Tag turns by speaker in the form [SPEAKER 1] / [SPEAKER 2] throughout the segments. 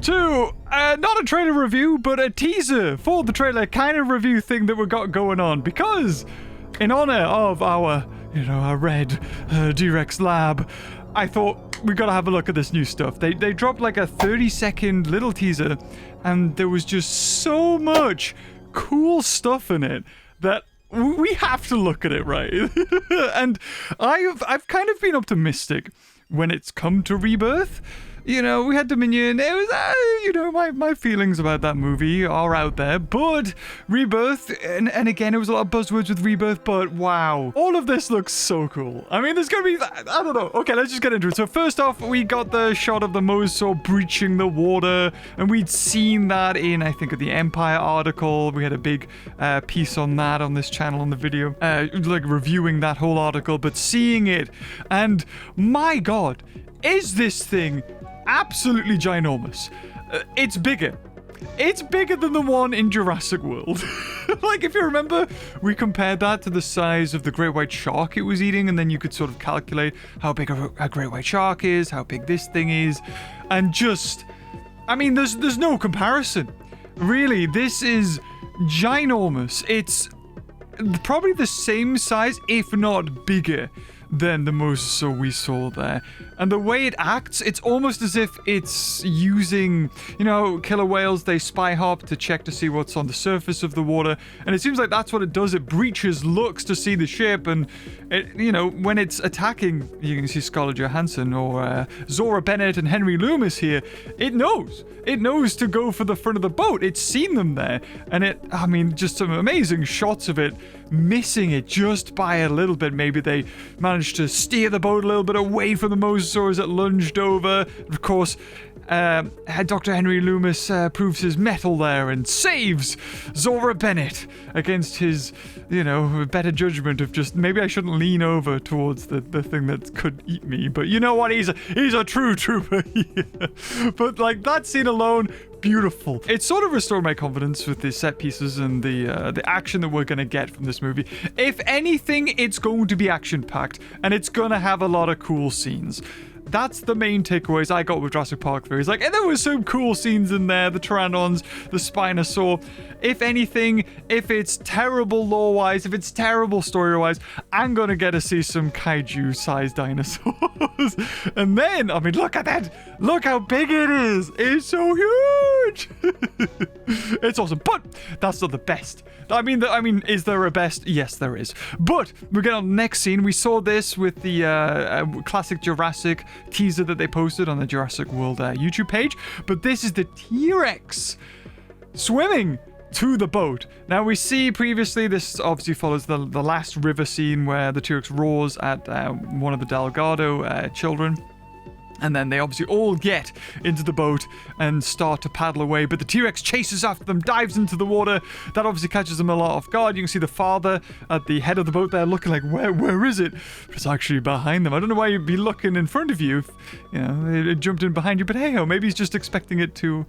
[SPEAKER 1] to not a trailer review, but a teaser for the trailer kind of review thing that we got going on. Because in honor of our, our red T-Rex lab, I thought we got to have a look at this new stuff. They dropped like a 30-second little teaser, and there was just so much cool stuff in it that we have to look at it, right? And I've kind of been optimistic when it's come to Rebirth. We had Dominion. It was, my feelings about that movie are out there. But Rebirth, and again, it was a lot of buzzwords with Rebirth, but wow. All of this looks so cool. I mean, there's going to be, I don't know. Okay, let's just get into it. So first off, we got the shot of the Mosur breaching the water, and we'd seen that in, I think, the Empire article. We had a big piece on that on this channel on the video, like reviewing that whole article, but seeing it, and my God, is this thing absolutely ginormous. It's bigger. It's bigger than the one in Jurassic World. Like, if you remember, we compared that to the size of the great white shark it was eating, and then you could sort of calculate how big a great white shark is, how big this thing is, and just, I mean, there's no comparison. Really, this is ginormous. It's probably the same size, if not bigger, than the Mosur we saw there. And the way it acts, it's almost as if it's using, killer whales, they spy hop to check to see what's on the surface of the water. And it seems like that's what it does. It breaches, looks to see the ship, and it, when it's attacking, you can see Scarlett Johansson or Zora Bennett and Henry Loomis here, it knows. It knows to go for the front of the boat. It's seen them there. And just some amazing shots of it missing it just by a little bit. Maybe they managed to steer the boat a little bit away from the Mosur as it lunged over. Of course, Dr. Henry Loomis proves his mettle there and saves Zora Bennett against his, better judgment of just, maybe I shouldn't lean over towards the thing that could eat me. But you know what? He's a true trooper. But like that scene alone, beautiful. It sort of restored my confidence with the set pieces and the action that we're going to get from this movie. If anything, it's going to be action-packed, and it's going to have a lot of cool scenes. That's the main takeaways I got with Jurassic Park 3. It's like, and there were some cool scenes in there, the Pteranodons, the Spinosaur. If anything, if it's terrible lore-wise, if it's terrible story-wise, I'm gonna get to see some kaiju-sized dinosaurs. And then, look at that! Look how big it is! It's so huge! It's awesome, but that's not the best. Is there a best? Yes, there is. But we get on the next scene. We saw this with the classic Jurassic teaser that they posted on the Jurassic World YouTube page. But this is the T-Rex swimming to the boat. Now, we see previously, this obviously follows the last river scene where the T-Rex roars at one of the Delgado children. And then they obviously all get into the boat and start to paddle away. But the T-Rex chases after them, dives into the water. That obviously catches them a lot off guard. You can see the father at the head of the boat there looking like, where is it? But it's actually behind them. I don't know why you'd be looking in front of you if, it jumped in behind you. But hey-ho, maybe he's just expecting it to,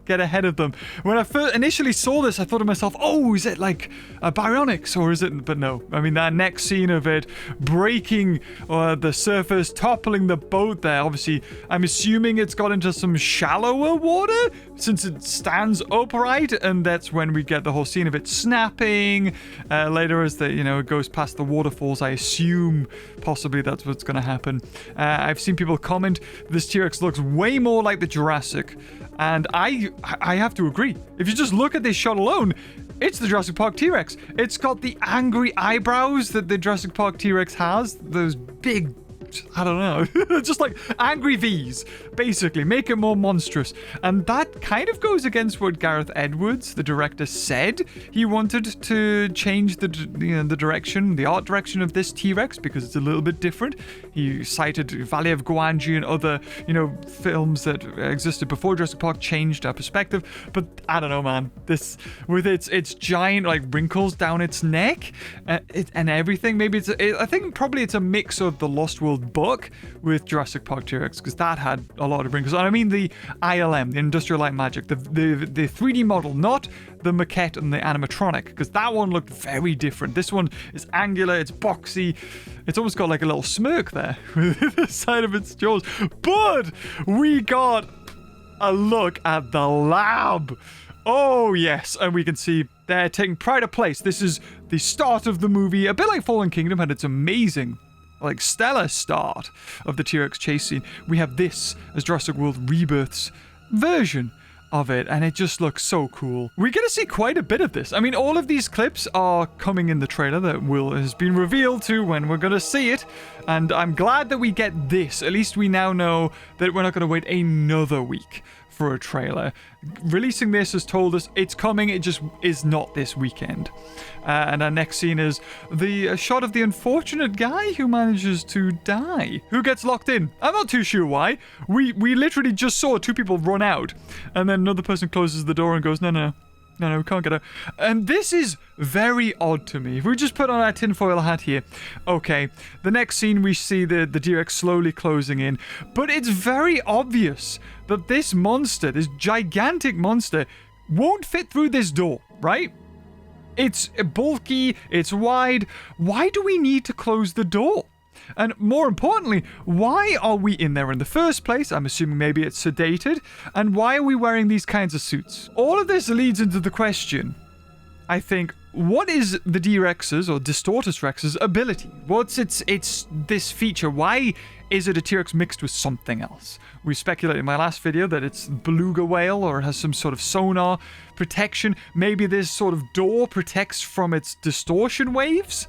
[SPEAKER 1] get ahead of them. When I first initially saw this, I thought to myself, oh, is it like a Baryonyx? Or is it... But no. That next scene of it breaking the surface, toppling the boat there, obviously, I'm assuming it's got into some shallower water since it stands upright, and that's when we get the whole scene of it snapping later as it goes past the waterfalls. I assume possibly that's what's going to happen. I've seen people comment this T-Rex looks way more like the Jurassic, and I have to agree. If you just look at this shot alone, it's the Jurassic Park T-Rex. It's got the angry eyebrows that the Jurassic Park T-Rex has, those big, I don't know, just like angry V's, basically, make it more monstrous. And that kind of goes against what Gareth Edwards, the director, said. He wanted to change the direction, the art direction of this T-Rex because it's a little bit different. He cited Valley of Gwangi and other, films that existed before Jurassic Park changed our perspective. But I don't know, man. This, with its giant, wrinkles down its neck and everything, maybe I think probably it's a mix of the Lost World book with Jurassic Park T-Rex, because that had a lot of wrinkles. And I mean the ILM, the Industrial Light Magic, the 3D model, not the maquette and the animatronic, because that one looked very different. This one is angular, it's boxy, it's almost got like a little smirk there with the side of its jaws. But we got a look at the lab. Oh, yes. And we can see they're taking pride of place. This is the start of the movie, a bit like Fallen Kingdom had its amazing, like, stellar start of the T-Rex chase scene. We have this as Jurassic World Rebirth's version of it, and it just looks so cool. We're gonna see quite a bit of this. I mean, all of these clips are coming in the trailer that has been revealed to when we're gonna see it, and I'm glad that we get this. At least we now know that we're not gonna wait another week for a trailer. Releasing this has told us it's coming, it just is not this weekend. And our next scene is the shot of the unfortunate guy who manages to die. Who gets locked in? I'm not too sure why. We literally just saw two people run out, and then another person closes the door and goes, no, we can't get out. And this is very odd to me. If we just put on our tinfoil hat here. Okay, the next scene we see the T-Rex slowly closing in. But it's very obvious that this monster, this gigantic monster, won't fit through this door, right? It's bulky, it's wide. Why do we need to close the door? And more importantly, why are we in there in the first place? I'm assuming maybe it's sedated. And why are we wearing these kinds of suits? All of this leads into the question, I think, what is the D-Rex's or Distortus Rex's ability? What's its this feature? Why is it a T-Rex mixed with something else? We speculated in my last video that it's beluga whale or it has some sort of sonar protection. Maybe this sort of door protects from its distortion waves?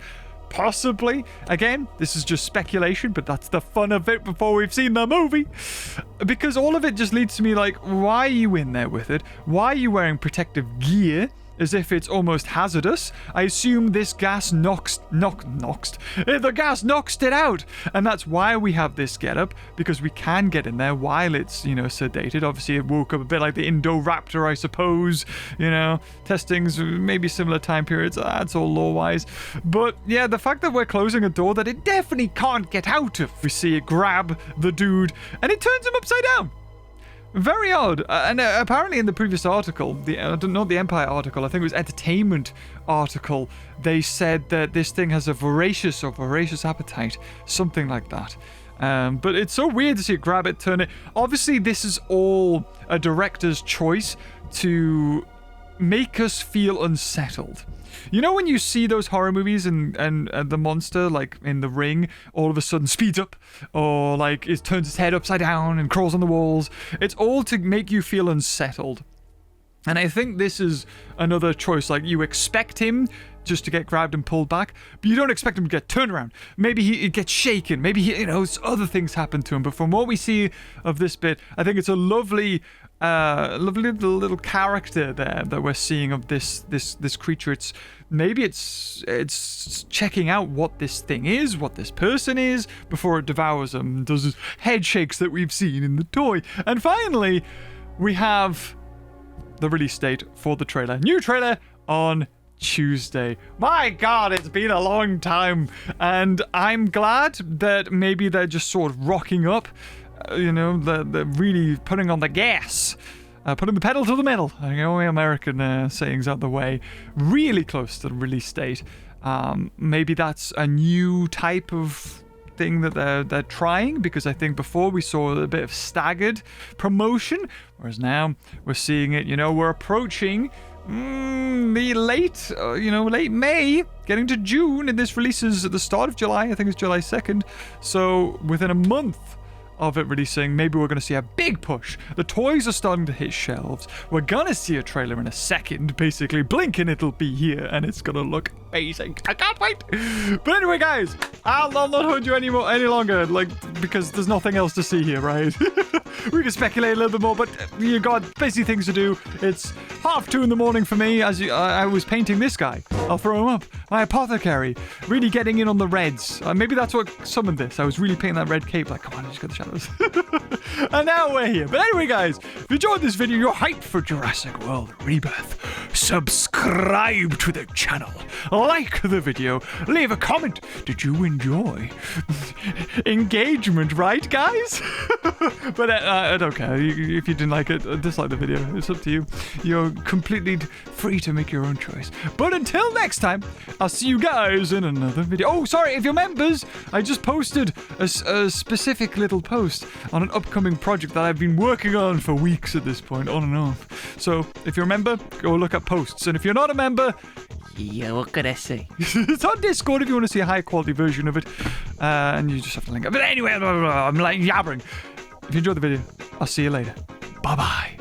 [SPEAKER 1] Possibly. Again, this is just speculation, but that's the fun of it before we've seen the movie. Because all of it just leads to me like, why are you in there with it? Why are you wearing protective gear? As if it's almost hazardous. I assume this gas the gas knocks it out. And that's why we have this getup, because we can get in there while it's, sedated. Obviously, it woke up a bit like the Indoraptor, I suppose. Testings, maybe similar time periods. That's all lore-wise. But yeah, the fact that we're closing a door that it definitely can't get out of. We see it grab the dude, and it turns him upside down. Very odd. And apparently in the previous article, not the Empire article, I think it was Entertainment article, they said that this thing has a voracious appetite. Something like that. But it's so weird to see it grab it, turn it. Obviously, this is all a director's choice to make us feel unsettled. You know when you see those horror movies and the monster, like in The Ring, all of a sudden speeds up, or like it turns its head upside down and crawls on the walls? It's all to make you feel unsettled. And I think this is another choice. Like, you expect him just to get grabbed and pulled back, but you don't expect him to get turned around. Maybe he gets shaken. Maybe other things happen to him. But from what we see of this bit, I think it's a lovely little character there that we're seeing of this creature. Maybe it's checking out what this thing is, what this person is, before it devours them and does those head shakes that we've seen in the toy. And finally, we have the release date for the trailer. New trailer on Tuesday. My God, it's been a long time, and I'm glad that maybe they're just sort of rocking up. They're really putting on the gas, putting the pedal to the metal. American sayings out the way. Really close to the release date. Maybe that's a new type of thing that they're trying, because I think before we saw a bit of staggered promotion, whereas now we're seeing it. We're approaching the late May, getting to June, and this releases at the start of July. I think it's July 2nd. So within a month of it releasing, maybe we're going to see a big push. The toys are starting to hit shelves. We're going to see a trailer in a second. Basically, blink and it'll be here, and it's going to look amazing. I can't wait. But anyway, guys, I'll not hold you any longer, because there's nothing else to see here, right? We can speculate a little bit more, but you got busy things to do. It's 2:30 in the morning for me, as I was painting this guy. I'll throw him up. My apothecary. Really getting in on the reds. Maybe that's what summoned this. I was really painting that red cape. Like, come on, I just got the shadows. And now we're here. But anyway, guys, if you enjoyed this video, you're hyped for Jurassic World Rebirth, subscribe to the channel, like the video, leave a comment. Did you enjoy? Engagement, right, guys? But I don't care. If you didn't like it, dislike the video. It's up to you. You're completely free to make your own choice. But until next time, I'll see you guys in another video. Oh, sorry, if you're members, I just posted a specific little post on an upcoming project that I've been working on for weeks at this point, on and off. So if you're a member, go look at posts. And if you're not a member,
[SPEAKER 2] yeah, what could I say?
[SPEAKER 1] it's on Discord if you want to see a high quality version of it. And you just have to link it. But anyway, I'm like yabbering. If you enjoyed the video, I'll see you later. Bye-bye.